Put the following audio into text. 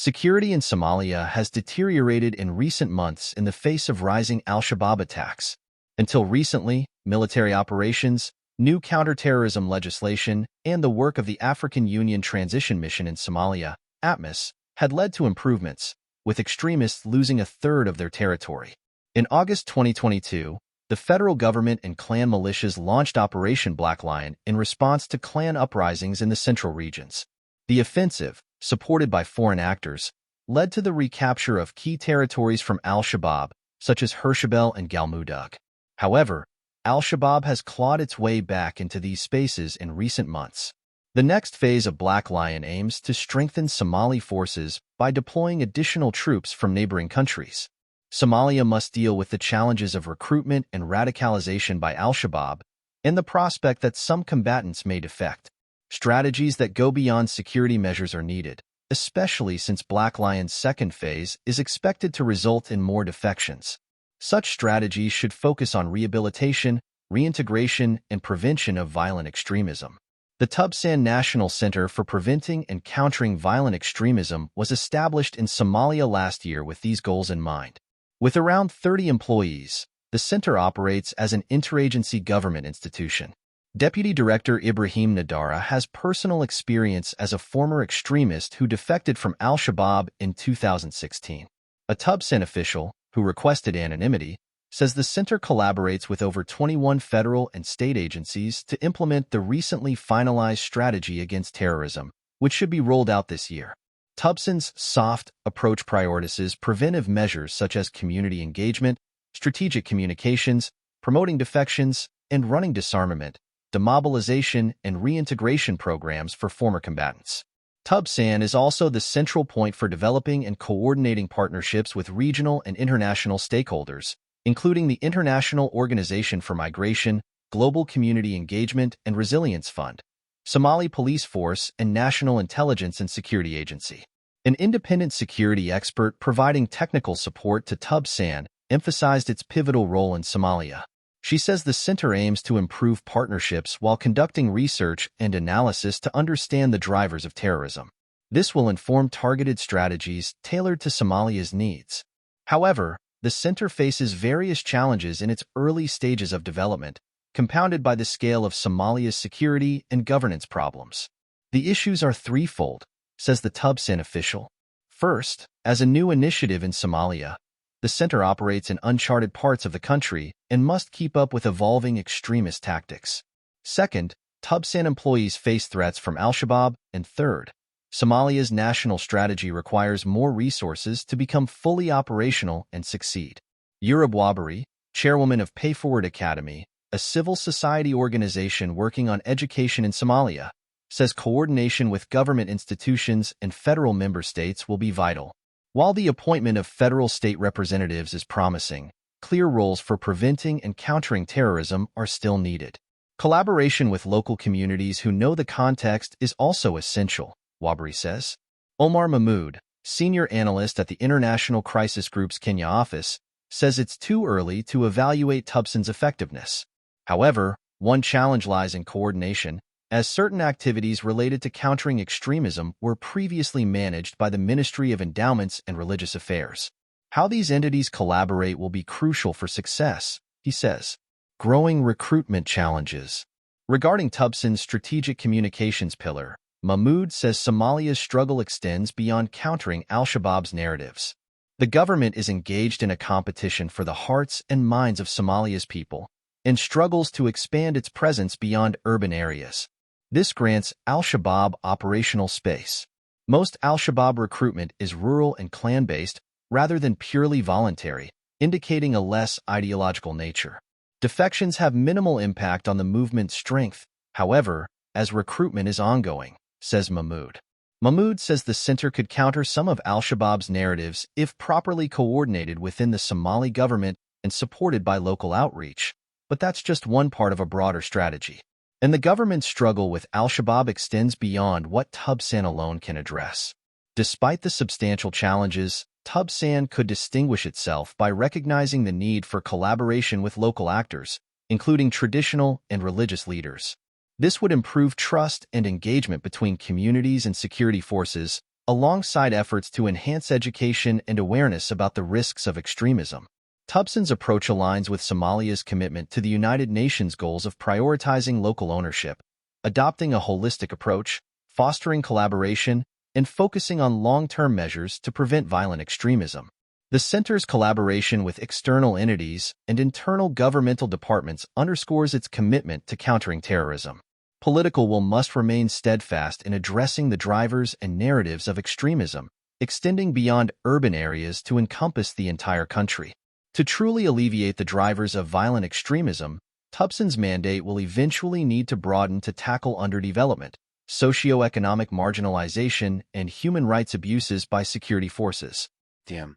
Security in Somalia has deteriorated in recent months in the face of rising al-Shabaab attacks. Until recently, military operations, new counter-terrorism legislation, and the work of the African Union Transition Mission in Somalia, Atmis, had led to improvements, with extremists losing a third of their territory. In August 2022, the federal government and clan militias launched Operation Black Lion in response to clan uprisings in the central regions. The offensive, supported by foreign actors, led to the recapture of key territories from al-Shabaab, such as Hirshabelle and Galmudug. However, al-Shabaab has clawed its way back into these spaces in recent months. The next phase of Black Lion aims to strengthen Somali forces by deploying additional troops from neighboring countries. Somalia must deal with the challenges of recruitment and radicalization by al-Shabaab and the prospect that some combatants may defect. Strategies that go beyond security measures are needed, especially since Black Lion's second phase is expected to result in more defections. Such strategies should focus on rehabilitation, reintegration, and prevention of violent extremism. The Tubsan National Center for Preventing and Countering Violent Extremism was established in Somalia last year with these goals in mind. With around 30 employees, the center operates as an interagency government institution. Deputy Director Ibrahim Nadara has personal experience as a former extremist who defected from al-Shabaab in 2016. A Tubsan official, who requested anonymity, says the center collaborates with over 21 federal and state agencies to implement the recently finalized strategy against terrorism, which should be rolled out this year. Tubsan's soft approach prioritizes preventive measures such as community engagement, strategic communications, promoting defections, and running disarmament, demobilization, and reintegration programs for former combatants. Tubsan is also the central point for developing and coordinating partnerships with regional and international stakeholders, including the International Organization for Migration, Global Community Engagement and Resilience Fund, Somali Police Force, and National Intelligence and Security Agency. An independent security expert providing technical support to Tubsan emphasized its pivotal role in Somalia. She says the center aims to improve partnerships while conducting research and analysis to understand the drivers of terrorism. This will inform targeted strategies tailored to Somalia's needs. However, the center faces various challenges in its early stages of development, compounded by the scale of Somalia's security and governance problems. The issues are threefold, says the Tubsan official. First, as a new initiative in Somalia, the center operates in uncharted parts of the country and must keep up with evolving extremist tactics. Second, Tubsan employees face threats from al-Shabaab. And third, Somalia's national strategy requires more resources to become fully operational and succeed. Yurub Wabari, chairwoman of Pay Forward Academy, a civil society organization working on education in Somalia, says coordination with government institutions and federal member states will be vital. While the appointment of federal state representatives is promising, clear roles for preventing and countering terrorism are still needed. Collaboration with local communities who know the context is also essential, Wabri says. Omar Mahmood, senior analyst at the International Crisis Group's Kenya office, says it's too early to evaluate Tubsan's effectiveness. However, one challenge lies in coordination, as certain activities related to countering extremism were previously managed by the Ministry of Endowments and Religious Affairs. How these entities collaborate will be crucial for success, he says. Growing recruitment challenges. Regarding Tubsan's strategic communications pillar, Mahmood says Somalia's struggle extends beyond countering al-Shabaab's narratives. The government is engaged in a competition for the hearts and minds of Somalia's people and struggles to expand its presence beyond urban areas. This grants al-Shabaab operational space. Most al-Shabaab recruitment is rural and clan-based rather than purely voluntary, indicating a less ideological nature. Defections have minimal impact on the movement's strength, however, as recruitment is ongoing, says Mahmood. Mahmood says the center could counter some of al-Shabaab's narratives if properly coordinated within the Somali government and supported by local outreach, but that's just one part of a broader strategy. And the government's struggle with al-Shabaab extends beyond what Tubsan alone can address. Despite the substantial challenges, Tubsan could distinguish itself by recognizing the need for collaboration with local actors, including traditional and religious leaders. This would improve trust and engagement between communities and security forces, alongside efforts to enhance education and awareness about the risks of extremism. Tubsan's approach aligns with Somalia's commitment to the United Nations goals of prioritizing local ownership, adopting a holistic approach, fostering collaboration, and focusing on long-term measures to prevent violent extremism. The center's collaboration with external entities and internal governmental departments underscores its commitment to countering terrorism. Political will must remain steadfast in addressing the drivers and narratives of extremism, extending beyond urban areas to encompass the entire country. To truly alleviate the drivers of violent extremism, Tubsan's mandate will eventually need to broaden to tackle underdevelopment, socioeconomic marginalization, and human rights abuses by security forces. Damn.